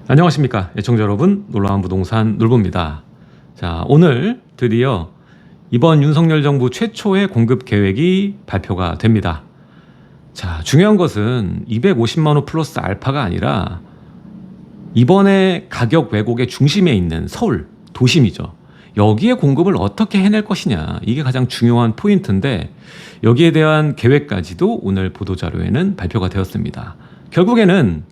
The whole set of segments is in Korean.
안녕하십니까 애청자 여러분, 놀라운 부동산 놀부입니다. 자, 오늘 드디어 이번 윤석열 정부 최초의 공급 계획이 발표가 됩니다. 자, 중요한 것은 250만호 플러스 알파가 아니라 이번에 가격 왜곡의 중심에 있는 서울 도심이죠. 여기에 공급을 어떻게 해낼 것이냐, 이게 가장 중요한 포인트인데, 여기에 대한 계획까지도 오늘 보도자료에는 발표가 되었습니다. 결국에는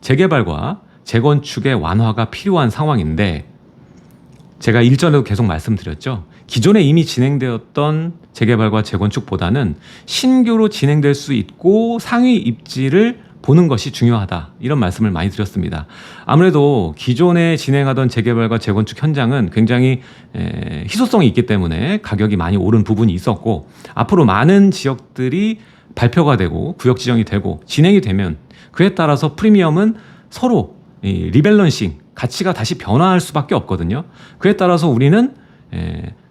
재개발과 재건축의 완화가 필요한 상황인데, 제가 일전에도 계속 말씀드렸죠. 기존에 이미 진행되었던 재개발과 재건축보다는 신규로 진행될 수 있고 상위 입지를 보는 것이 중요하다, 이런 말씀을 많이 드렸습니다. 아무래도 기존에 진행하던 재개발과 재건축 현장은 굉장히 희소성이 있기 때문에 가격이 많이 오른 부분이 있었고, 앞으로 많은 지역들이 발표가 되고 구역 지정이 되고 진행이 되면 그에 따라서 프리미엄은 서로 리밸런싱, 가치가 다시 변화할 수밖에 없거든요. 그에 따라서 우리는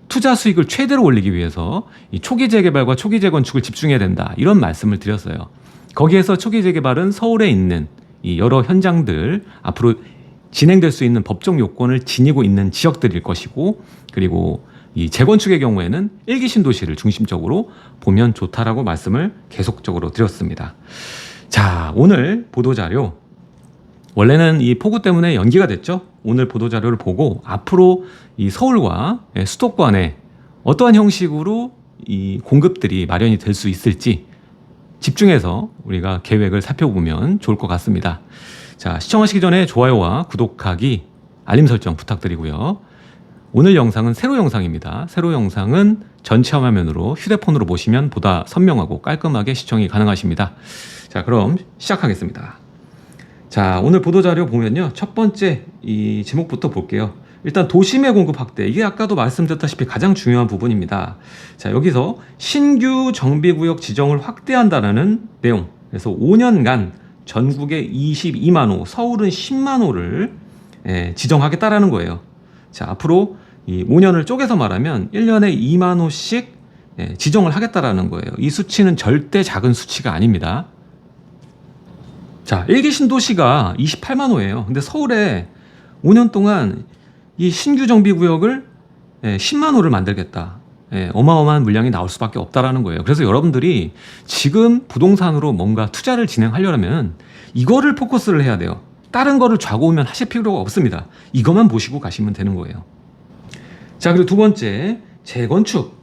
투자 수익을 최대로 올리기 위해서 이 초기 재개발과 초기 재건축을 집중해야 된다, 이런 말씀을 드렸어요. 거기에서 초기 재개발은 서울에 있는 이 여러 현장들, 앞으로 진행될 수 있는 법적 요건을 지니고 있는 지역들일 것이고, 그리고 이 재건축의 경우에는 일기 신도시를 중심적으로 보면 좋다라고 말씀을 계속적으로 드렸습니다. 자, 오늘 보도자료, 원래는 이 폭우 때문에 연기가 됐죠. 오늘 보도자료를 보고 앞으로 이 서울과 수도권에 어떠한 형식으로 이 공급들이 마련이 될 수 있을지 집중해서 우리가 계획을 살펴보면 좋을 것 같습니다. 자, 시청하시기 전에 좋아요와 구독하기, 알림 설정 부탁드리고요. 오늘 영상은 세로 영상입니다. 세로 영상은 전체 화면으로 휴대폰으로 보시면 보다 선명하고 깔끔하게 시청이 가능하십니다. 자, 그럼 시작하겠습니다. 자, 오늘 보도자료 보면요, 첫 번째 이 제목부터 볼게요. 일단 도심의 공급 확대, 이게 아까도 말씀드렸다시피 가장 중요한 부분입니다. 자, 여기서 신규 정비구역 지정을 확대한다는 내용. 그래서 5년간 전국에 22만 호, 서울은 10만 호를 지정하겠다라는 거예요. 자, 앞으로 이 5년을 쪼개서 말하면 1년에 2만 호씩 지정을 하겠다라는 거예요. 이 수치는 절대 작은 수치가 아닙니다. 자, 일기 신도시가 28만 호예요. 근데 서울에 5년 동안 이 신규 정비구역을 10만 호를 만들겠다. 어마어마한 물량이 나올 수밖에 없다라는 거예요. 그래서 여러분들이 지금 부동산으로 뭔가 투자를 진행하려면 이거를 포커스를 해야 돼요. 다른 거를 좌고우면 하실 필요가 없습니다. 이것만 보시고 가시면 되는 거예요. 자, 그리고 두 번째, 재건축.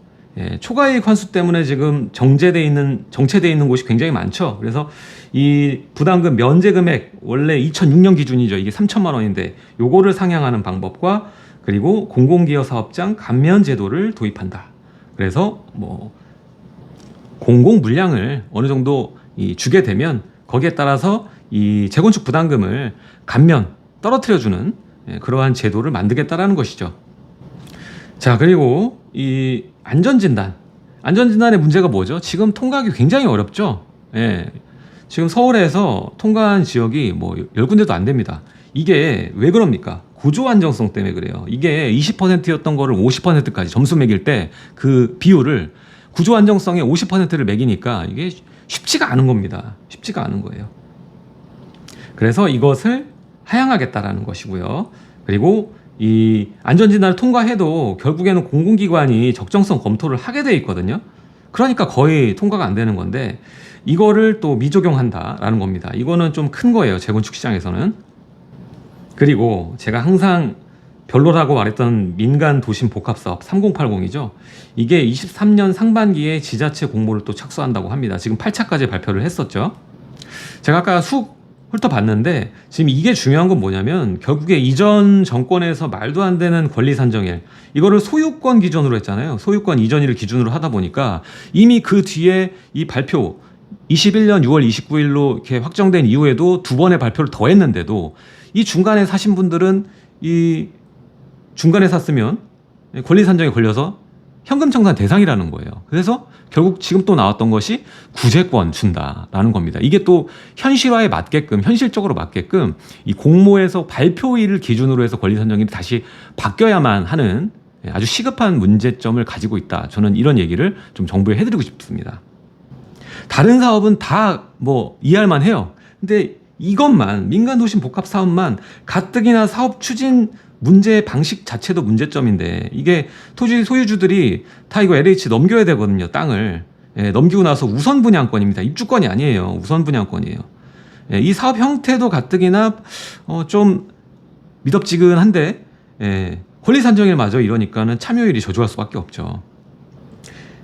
초과이익 환수 때문에 지금 정체되어 있는 곳이 굉장히 많죠. 그래서 이 부담금 면제 금액, 원래 2006년 기준이죠. 이게 3천만 원인데 요거를 상향하는 방법과, 그리고 공공기여 사업장 감면 제도를 도입한다. 그래서 뭐 공공 물량을 어느 정도 주게 되면 거기에 따라서 이 재건축 부담금을 감면 떨어뜨려주는 그러한 제도를 만들겠다라는 것이죠. 자, 그리고 이 안전진단의 문제가 뭐죠? 지금 통과하기 굉장히 어렵죠. 지금 서울에서 통과한 지역이 뭐 10군데도 안 됩니다. 이게 왜 그럽니까? 구조 안정성 때문에 그래요. 이게 20%였던 거를 50%까지 점수 매길 때 그 비율을 구조 안정성의 50%를 매기니까 이게 쉽지가 않은 겁니다. 쉽지가 않은 거예요. 그래서 이것을 하향하겠다라는 것이고요. 그리고 이 안전진단을 통과해도 결국에는 공공기관이 적정성 검토를 하게 돼 있거든요. 그러니까 거의 통과가 안 되는 건데, 이거를 또 미적용한다라는 겁니다. 이거는 좀 큰 거예요, 재건축 시장에서는. 그리고 제가 항상 별로라고 말했던 민간 도심 복합사업 3080이죠. 이게 23년 상반기에 지자체 공모를 또 착수한다고 합니다. 지금 8차까지 발표를 했었죠. 제가 아까 훑어봤는데, 지금 이게 중요한 건 뭐냐면, 결국에 이전 정권에서 말도 안 되는 권리 산정일, 이거를 소유권 기준으로 했잖아요. 소유권 이전일을 기준으로 하다 보니까 이미 그 뒤에 이 발표 21년 6월 29일로 이렇게 확정된 이후에도 두 번의 발표를 더 했는데도, 이 중간에 사신 분들은 이 중간에 샀으면 권리 산정에 걸려서 현금 청산 대상이라는 거예요. 그래서 결국 지금 또 나왔던 것이 구제권 준다라는 겁니다. 이게 또 현실화에 맞게끔, 현실적으로 맞게끔 이 공모에서 발표일을 기준으로 해서 권리 산정이 다시 바뀌어야만 하는 아주 시급한 문제점을 가지고 있다. 저는 이런 얘기를 좀 정부에 해드리고 싶습니다. 다른 사업은 다 뭐 이해할 만해요. 근데 이것만 민간도심 복합사업만 가뜩이나 사업 추진 문제 방식 자체도 문제점인데, 이게 토지 소유주들이 다 이거 LH 넘겨야 되거든요. 땅을. 예, 넘기고 나서 우선 분양권입니다. 입주권이 아니에요. 우선 분양권이에요. 예, 이 사업 형태도 가뜩이나 좀 미덥지근한데, 예, 권리 산정일 마저 이러니까는 참여율이 저조할 수밖에 없죠.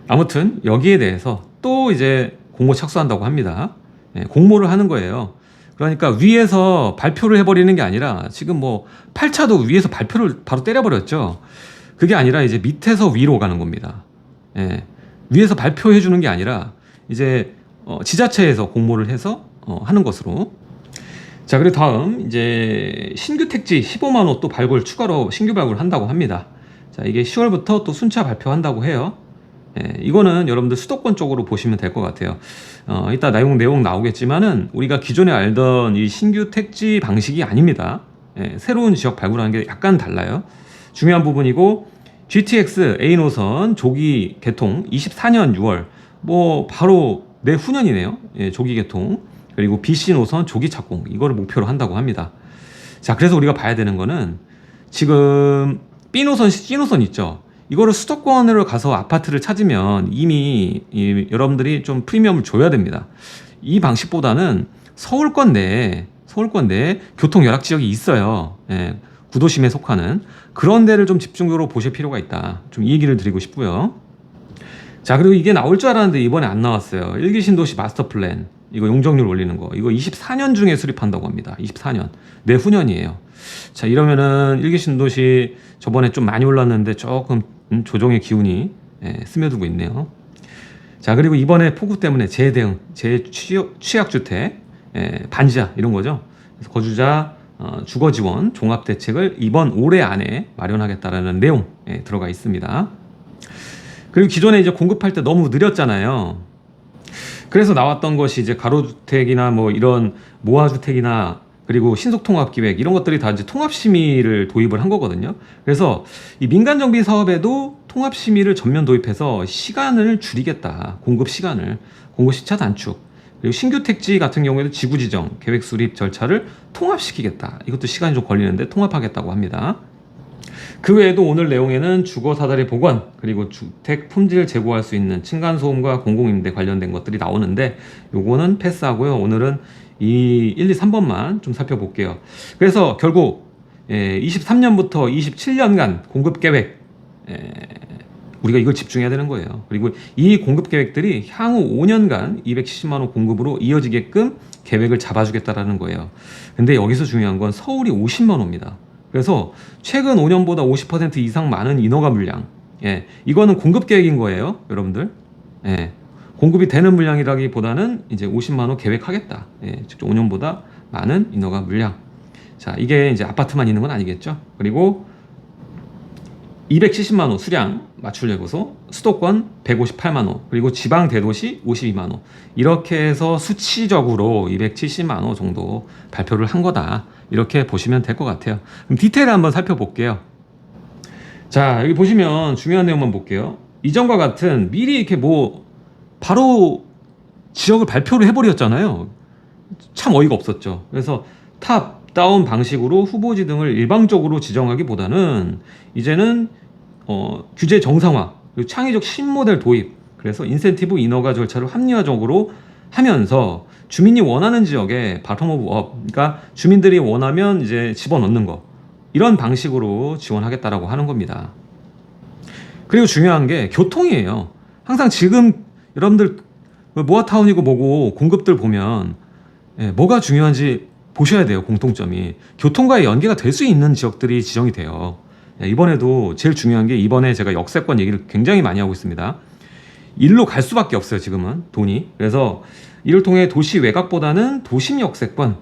아무튼 여기에 대해서 또 이제 공모 착수한다고 합니다. 예, 공모를 하는 거예요. 그러니까 위에서 발표를 해버리는 게 아니라, 지금 뭐 8차도 위에서 발표를 바로 때려버렸죠. 그게 아니라 이제 밑에서 위로 가는 겁니다. 예, 위에서 발표해 주는 게 아니라 이제 지자체에서 공모를 해서 하는 것으로. 자, 그리고 다음 이제 신규 택지 15만 호 또 발굴 추가로 신규 발굴 한다고 합니다. 자, 이게 10월부터 또 순차 발표한다고 해요. 예, 이거는 여러분들 수도권 쪽으로 보시면 될 것 같아요. 이따 내용 나오겠지만은 우리가 기존에 알던 이 신규 택지 방식이 아닙니다. 예, 새로운 지역 발굴하는 게 약간 달라요. 중요한 부분이고, GTX A 노선 조기 개통 24년 6월, 뭐 바로 내후년이네요. 예, 조기 개통. 그리고 BC 노선 조기 착공, 이거를 목표로 한다고 합니다. 자, 그래서 우리가 봐야 되는 거는, 지금 B 노선, C 노선 있죠. 이거를 수도권으로 가서 아파트를 찾으면 이미 여러분들이 좀 프리미엄을 줘야 됩니다. 이 방식보다는 서울권 내에 교통 열악 지역이 있어요. 예, 구도심에 속하는 그런 데를 좀 집중적으로 보실 필요가 있다. 좀 이 얘기를 드리고 싶고요. 자, 그리고 이게 나올 줄 알았는데 이번에 안 나왔어요. 일기 신도시 마스터 플랜, 이거 용적률 올리는 거, 이거 24년 중에 수립한다고 합니다. 24년, 내후년이에요. 자, 이러면은 일기 신도시 저번에 좀 많이 올랐는데 조금 조정의 기운이 스며들고 있네요. 자, 그리고 이번에 폭우 때문에 재대응, 재취약주택, 반지하 이런 거죠. 그래서 거주자 주거 지원 종합 대책을 이번 올해 안에 마련하겠다라는 내용 들어가 있습니다. 그리고 기존에 이제 공급할 때 너무 느렸잖아요. 그래서 나왔던 것이 이제 가로주택이나 뭐 이런 모아주택이나, 그리고 신속통합기획, 이런 것들이 다 이제 통합심의를 도입을 한 거거든요. 그래서 이 민간정비 사업에도 통합심의를 전면 도입해서 시간을 줄이겠다. 공급 시차 단축. 그리고 신규 택지 같은 경우에도 지구지정, 계획 수립 절차를 통합시키겠다. 이것도 시간이 좀 걸리는데 통합하겠다고 합니다. 그 외에도 오늘 내용에는 주거 사다리 복원, 그리고 주택 품질 제고할 수 있는 층간소음과 공공임대 관련된 것들이 나오는데, 요거는 패스하고요. 오늘은 이 1, 2, 3번만 좀 살펴볼게요. 그래서 결국 23년부터 27년간 공급 계획, 우리가 이걸 집중해야 되는 거예요. 그리고 이 공급 계획들이 향후 5년간 270만 호 공급으로 이어지게끔 계획을 잡아주겠다라는 거예요. 근데 여기서 중요한 건 서울이 50만 호입니다. 그래서 최근 5년보다 50% 이상 많은 인허가 물량, 이거는 공급 계획인 거예요, 여러분들. 공급이 되는 물량이라기보다는 이제 50만 호 계획하겠다. 즉 5년보다 많은 인허가 물량. 자, 이게 이제 아파트만 있는 건 아니겠죠. 그리고 270만 호 수량 맞춤예고소, 수도권 158만 호, 그리고 지방 대도시 52만 호. 이렇게 해서 수치적으로 270만 호 정도 발표를 한 거다. 이렇게 보시면 될 것 같아요. 그럼 디테일을 한번 살펴볼게요. 자, 여기 보시면 중요한 내용만 볼게요. 이전과 같은 미리 이렇게 뭐 바로 지역을 발표를 해버렸잖아요. 참 어이가 없었죠. 그래서 탑 다운 방식으로 후보지 등을 일방적으로 지정하기보다는 이제는 규제 정상화, 그리고 창의적 신모델 도입, 그래서 인센티브 인허가 절차를 합리화적으로 하면서 주민이 원하는 지역에 바텀 오브 업, 그러니까 주민들이 원하면 이제 집어넣는 거, 이런 방식으로 지원하겠다라고 하는 겁니다. 그리고 중요한 게 교통이에요. 항상 지금 여러분들 모아타운이고 뭐고 공급들 보면 뭐가 중요한지 보셔야 돼요. 공통점이 교통과의 연계가 될 수 있는 지역들이 지정이 돼요. 이번에도 제일 중요한 게, 이번에 제가 역세권 얘기를 굉장히 많이 하고 있습니다. 일로 갈 수밖에 없어요, 지금은 돈이. 그래서 이를 통해 도시 외곽보다는 도심 역세권,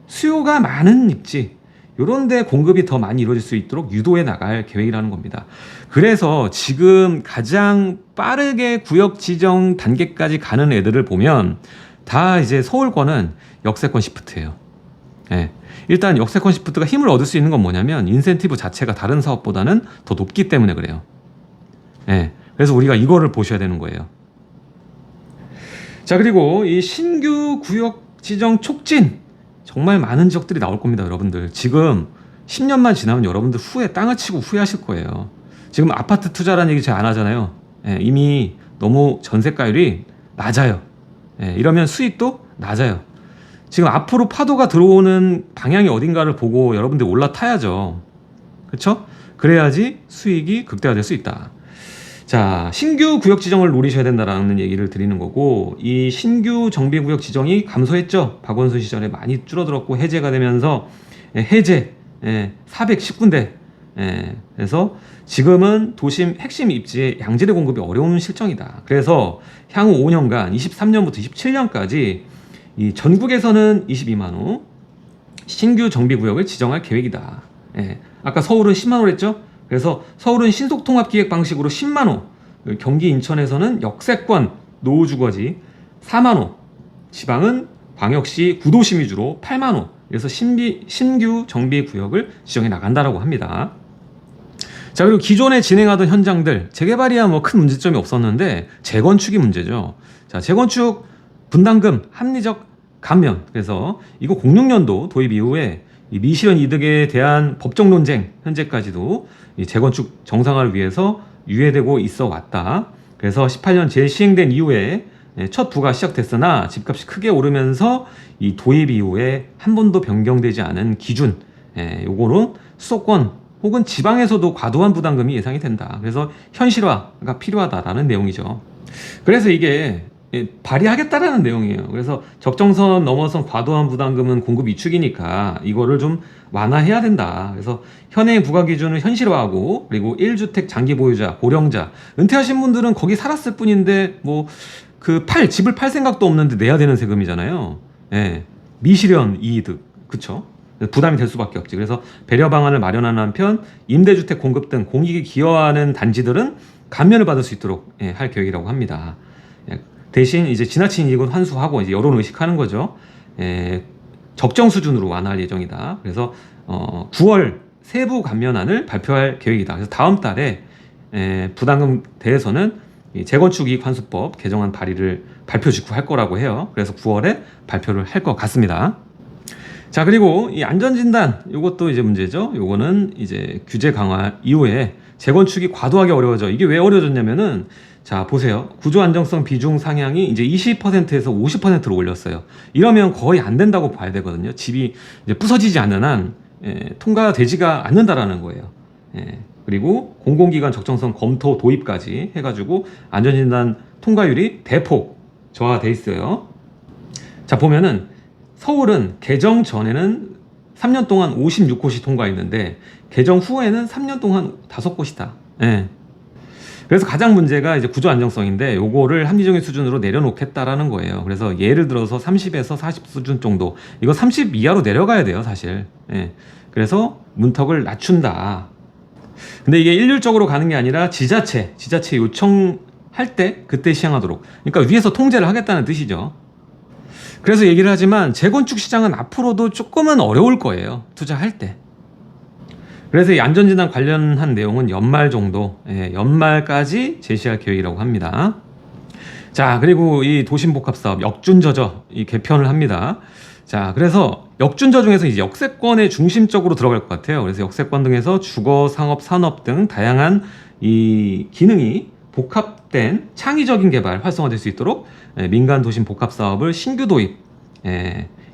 수요가 많은 입지, 이런 데 공급이 더 많이 이루어질 수 있도록 유도해 나갈 계획이라는 겁니다. 그래서 지금 가장 빠르게 구역 지정 단계까지 가는 애들을 보면 다 이제 서울권은 역세권 시프트예요. 일단 역세권 시프트가 힘을 얻을 수 있는 건 뭐냐면, 인센티브 자체가 다른 사업보다는 더 높기 때문에 그래요. 그래서 우리가 이거를 보셔야 되는 거예요. 자, 그리고 이 신규 구역 지정 촉진, 정말 많은 지역들이 나올 겁니다, 여러분들. 지금 10년만 지나면 여러분들 후에 땅을 치고 후회하실 거예요. 지금 아파트 투자라는 얘기 잘 안 하잖아요. 예, 이미 너무 전세가율이 낮아요. 예, 이러면 수익도 낮아요. 지금 앞으로 파도가 들어오는 방향이 어딘가를 보고 여러분들 올라타야죠. 그렇죠? 그래야지 수익이 극대화될 수 있다. 자, 신규 구역 지정을 노리셔야 된다라는 얘기를 드리는 거고, 이 신규 정비구역 지정이 감소했죠. 박원순 시절에 많이 줄어들었고 해제가 되면서 해제 419군데. 그래서 지금은 도심 핵심 입지에 양질의 공급이 어려운 실정이다. 그래서 향후 5년간 23년부터 27년까지 이 전국에서는 22만 호 신규 정비구역을 지정할 계획이다. 아까 서울은 10만 호를 했죠. 그래서 서울은 신속통합기획 방식으로 10만 호, 경기 인천에서는 역세권 노후주거지 4만 호, 지방은 광역시 구도심 위주로 8만 호, 그래서 신규 정비구역을 지정해 나간다라고 합니다. 자, 그리고 기존에 진행하던 현장들 재개발이야 뭐 큰 문제점이 없었는데 재건축이 문제죠. 자, 재건축 분담금 합리적 감면. 그래서 이거 06년도 도입 이후에 이 미실현 이득에 대한 법적 논쟁 현재까지도 이 재건축 정상화를 위해서 유예되고 있어 왔다. 그래서 18년 재시행된 이후에 첫 부가 시작됐으나 집값이 크게 오르면서 이 도입 이후에 한 번도 변경되지 않은 기준, 요거는 수도권 혹은 지방에서도 과도한 부담금이 예상이 된다. 그래서 현실화가 필요하다라는 내용이죠. 그래서 이게 발의하겠다라는 내용이에요. 그래서 적정선 넘어선 과도한 부담금은 공급 위축이니까 이거를 좀 완화해야 된다. 그래서 현행 부과 기준을 현실화하고, 그리고 1주택 장기 보유자, 고령자, 은퇴하신 분들은 거기 살았을 뿐인데 뭐 집을 팔 생각도 없는데 내야 되는 세금이잖아요. 미실현 이득, 그쵸? 부담이 될 수밖에 없지. 그래서 배려 방안을 마련하는 한편 임대주택 공급 등 공익에 기여하는 단지들은 감면을 받을 수 있도록 할 계획이라고 합니다. 대신 이제 지나친 이익은 환수하고 이제 여론 의식하는 거죠. 적정 수준으로 완화할 예정이다. 그래서 9월 세부 감면안을 발표할 계획이다. 그래서 다음 달에 부담금 대해서는 재건축 이익 환수법 개정안 발의를 발표 직후 할 거라고 해요. 그래서 9월에 발표를 할 것 같습니다. 자, 그리고 이 안전진단, 요것도 이제 문제죠. 요거는 이제 규제 강화 이후에 재건축이 과도하게 어려워져. 이게 왜 어려워졌냐면은, 자, 보세요. 구조 안정성 비중 상향이 이제 20%에서 50%로 올렸어요. 이러면 거의 안 된다고 봐야 되거든요. 집이 이제 부서지지 않는 한 통과되지가 않는다라는 거예요. 그리고 공공기관 적정성 검토 도입까지 해가지고 안전진단 통과율이 대폭 저하돼 있어요. 자, 보면은 서울은 개정 전에는 3년 동안 56곳이 통과했는데 개정 후에는 3년 동안 5곳이다. 그래서 가장 문제가 이제 구조 안정성인데 요거를 합리적인 수준으로 내려놓겠다라는 거예요. 그래서 예를 들어서 30에서 40 수준 정도, 이거 30 이하로 내려가야 돼요, 사실. 그래서 문턱을 낮춘다. 근데 이게 일률적으로 가는 게 아니라 지자체 요청할 때 그때 시행하도록. 그러니까 위에서 통제를 하겠다는 뜻이죠. 그래서 얘기를 하지만 재건축 시장은 앞으로도 조금은 어려울 거예요, 투자할 때. 그래서 이 안전진단 관련한 내용은 연말 정도, 연말까지 제시할 계획이라고 합니다. 자, 그리고 이 도심복합사업 역준저저 이 개편을 합니다. 자, 그래서 역준저 중에서 이제 역세권에 중심적으로 들어갈 것 같아요. 그래서 역세권 등에서 주거, 상업, 산업 등 다양한 이 기능이 복합된 창의적인 개발 활성화될 수 있도록 민간 도심 복합 사업을 신규 도입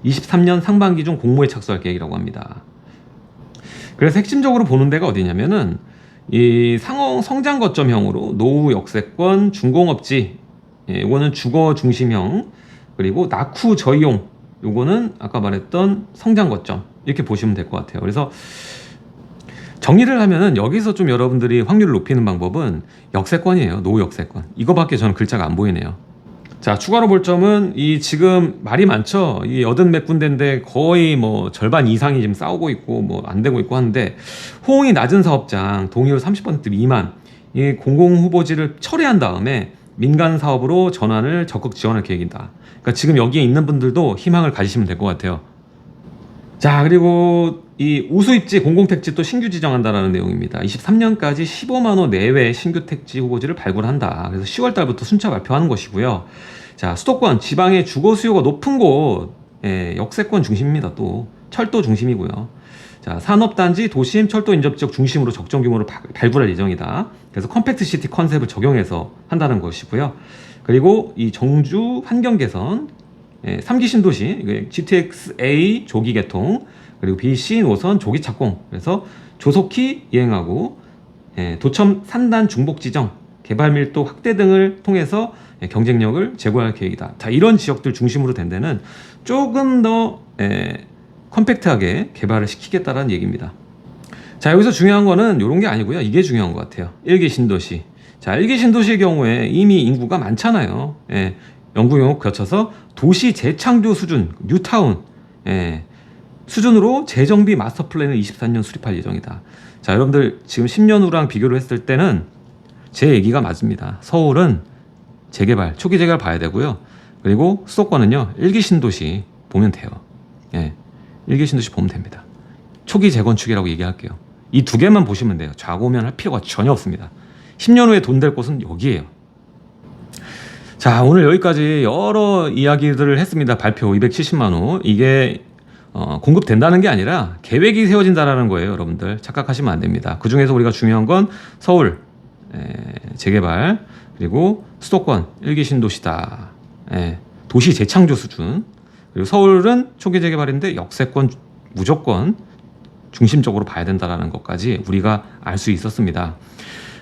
23년 상반기 중 공모에 착수할 계획이라고 합니다. 그래서 핵심적으로 보는 데가 어디냐면은 이 상호 성장 거점형으로 노후 역세권, 중공업지, 이거는 주거 중심형, 그리고 낙후 저이용, 요거는 아까 말했던 성장 거점, 이렇게 보시면 될 것 같아요. 그래서 정리를 하면은 여기서 좀 여러분들이 확률을 높이는 방법은 역세권이에요. 노후 역세권. 이거밖에 저는 글자가 안 보이네요. 자, 추가로 볼 점은 이 지금 말이 많죠. 이 80몇 군데인데 거의 뭐 절반 이상이 지금 싸우고 있고 뭐 안 되고 있고 하는데, 호응이 낮은 사업장 동의율 30% 미만 이 공공 후보지를 철회한 다음에 민간 사업으로 전환을 적극 지원할 계획이다. 그러니까 지금 여기에 있는 분들도 희망을 가지시면 될 것 같아요. 자, 그리고 이 우수입지 공공택지 또 신규 지정한다라는 내용입니다. 23년까지 15만 호 내외 신규 택지 후보지를 발굴한다. 그래서 10월 달부터 순차 발표하는 것이고요. 자, 수도권 지방의 주거 수요가 높은 곳, 역세권 중심입니다. 또 철도 중심이고요. 자, 산업단지, 도심, 철도 인접 지역 중심으로 적정 규모로 발굴할 예정이다. 그래서 컴팩트 시티 컨셉을 적용해서 한다는 것이고요. 그리고 이 정주 환경 개선, 3기 신도시, GTX-A 조기 개통, 그리고 BC 노선 조기 착공, 그래서 조속히 이행하고 도청 산단 중복 지정, 개발 밀도 확대 등을 통해서 경쟁력을 제고할 계획이다. 자, 이런 지역들 중심으로 된 데는 조금 더 컴팩트하게 개발을 시키겠다라는 얘기입니다. 자, 여기서 중요한 거는 이런 게 아니고요. 이게 중요한 것 같아요. 1기 신도시. 자, 1기 신도시의 경우에 이미 인구가 많잖아요. 영구 영역 거쳐서 도시 재창조 수준, 뉴타운 수준으로 재정비 마스터 플랜을 24년 수립할 예정이다. 자, 여러분들 지금 10년 후랑 비교를 했을 때는 제 얘기가 맞습니다. 서울은 재개발, 초기 재개발 봐야 되고요. 그리고 수도권은요, 1기 신도시 보면 돼요. 1기 신도시 보면 됩니다. 초기 재건축이라고 얘기할게요. 이 두 개만 보시면 돼요. 좌고우면 할 필요가 전혀 없습니다. 10년 후에 돈 될 곳은 여기에요. 자, 오늘 여기까지 여러 이야기들을 했습니다. 발표 270만 호. 이게 공급된다는 게 아니라 계획이 세워진다는 거예요. 여러분들 착각하시면 안 됩니다. 그 중에서 우리가 중요한 건 서울 재개발, 그리고 수도권 1기 신도시다. 도시 재창조 수준. 그리고 서울은 초기 재개발인데 역세권 무조건 중심적으로 봐야 된다는 것까지 우리가 알 수 있었습니다.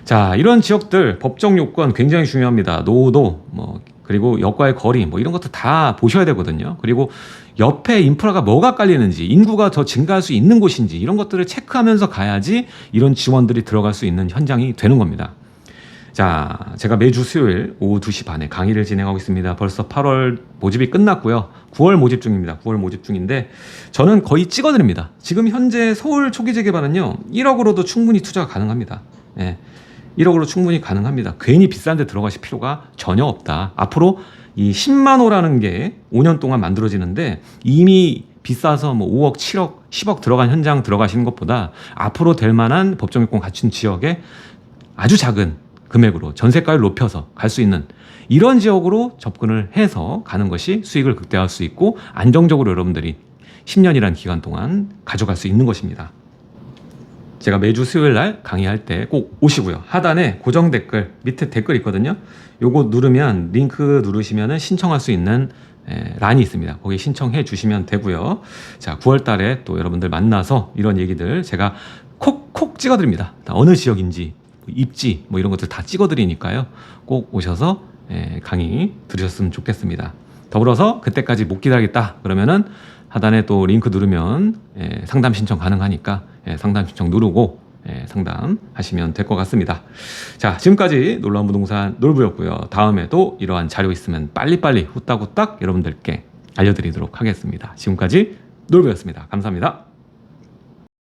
자, 이런 지역들 법적 요건 굉장히 중요합니다. 노후도 그리고 역과의 거리 이런 것도 다 보셔야 되거든요. 그리고 옆에 인프라가 뭐가 깔리는지, 인구가 더 증가할 수 있는 곳인지 이런 것들을 체크하면서 가야지 이런 지원들이 들어갈 수 있는 현장이 되는 겁니다. 자, 제가 매주 수요일 오후 2시 반에 강의를 진행하고 있습니다. 벌써 8월 모집이 끝났고요. 9월 모집 중입니다. 9월 모집 중인데 저는 거의 찍어드립니다. 지금 현재 서울 초기 재개발은요, 1억으로도 충분히 투자가 가능합니다. 1억으로 충분히 가능합니다. 괜히 비싼 데 들어가실 필요가 전혀 없다. 앞으로 이 10만 호라는 게 5년 동안 만들어지는데 이미 비싸서 5억, 7억, 10억 들어간 현장 들어가시는 것보다 앞으로 될 만한 법정 요건 갖춘 지역에 아주 작은 금액으로 전세가를 높여서 갈 수 있는 이런 지역으로 접근을 해서 가는 것이 수익을 극대화할 수 있고 안정적으로 여러분들이 10년이라는 기간 동안 가져갈 수 있는 것입니다. 제가 매주 수요일 날 강의할 때 꼭 오시고요. 하단에 고정 댓글, 밑에 댓글 있거든요. 요거 누르면, 링크 누르시면 신청할 수 있는 란이 있습니다. 거기 신청해 주시면 되고요. 자, 9월 달에 또 여러분들 만나서 이런 얘기들 제가 콕콕 찍어드립니다. 어느 지역인지, 입지 이런 것들 다 찍어드리니까요. 꼭 오셔서 강의 들으셨으면 좋겠습니다. 더불어서 그때까지 못 기다리겠다 그러면은 하단에 또 링크 누르면 상담 신청 가능하니까 상담 신청 누르고 상담하시면 될 것 같습니다. 자, 지금까지 놀라운 부동산 놀부였고요. 다음에도 이러한 자료 있으면 빨리빨리 후딱후딱 여러분들께 알려드리도록 하겠습니다. 지금까지 놀부였습니다. 감사합니다.